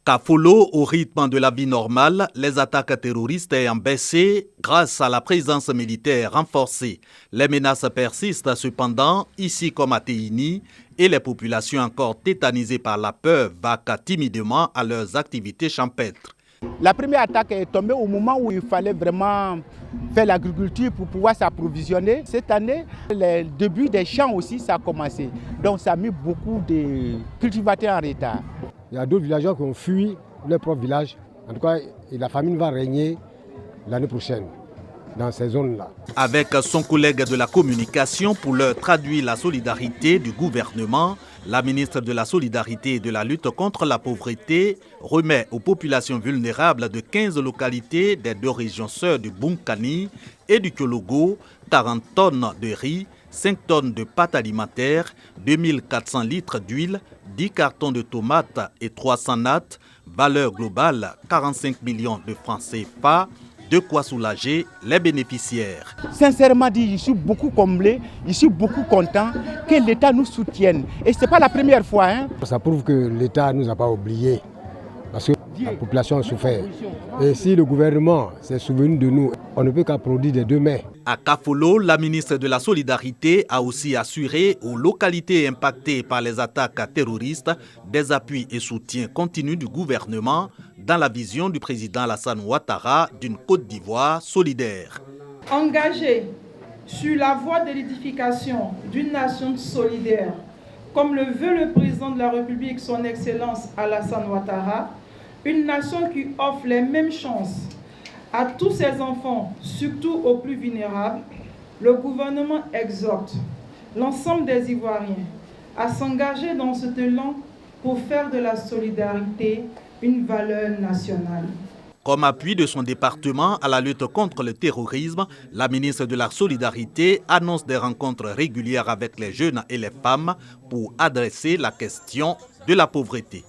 Kafolo, au rythme de la vie normale, les attaques terroristes ayant baissé grâce à la présence militaire renforcée. Les menaces persistent cependant, ici comme à Téhini, et les populations encore tétanisées par la peur vaquent timidement à leurs activités champêtres. La première attaque est tombée au moment où il fallait vraiment faire l'agriculture pour pouvoir s'approvisionner. Cette année, le début des champs aussi, ça a commencé. Donc ça a mis beaucoup de cultivateurs en retard. Il y a d'autres villageois qui ont fui leur propre village. En tout cas, la famine va régner l'année prochaine dans ces zones-là. Avec son collègue de la communication pour leur traduire la solidarité du gouvernement, la ministre de la Solidarité et de la lutte contre la pauvreté remet aux populations vulnérables de 15 localités des deux régions sœurs du Bunkani et du Kyologo 40 tonnes de riz, 5 tonnes de pâtes alimentaires, 2400 litres d'huile, 10 cartons de tomates et 300 nattes, valeur globale 45 millions de francs CFA, de quoi soulager les bénéficiaires. Sincèrement dit, je suis beaucoup comblé, je suis beaucoup content que l'État nous soutienne. Et ce n'est pas la première fois. Ça prouve que l'État ne nous a pas oubliés, parce que la population a souffert. Et si le gouvernement s'est souvenu de nous, on ne peut qu'applaudir des deux mains. À Kafolo, la ministre de la Solidarité a aussi assuré aux localités impactées par les attaques terroristes des appuis et soutiens continus du gouvernement dans la vision du président Alassane Ouattara d'une Côte d'Ivoire solidaire. Engagé sur la voie de l'édification d'une nation solidaire, comme le veut le président de la République, son Excellence Alassane Ouattara, une nation qui offre les mêmes chances à tous ses enfants, surtout aux plus vulnérables, le gouvernement exhorte l'ensemble des Ivoiriens à s'engager dans cet élan pour faire de la solidarité une valeur nationale. Comme appui de son département à la lutte contre le terrorisme, la ministre de la Solidarité annonce des rencontres régulières avec les jeunes et les femmes pour adresser la question de la pauvreté.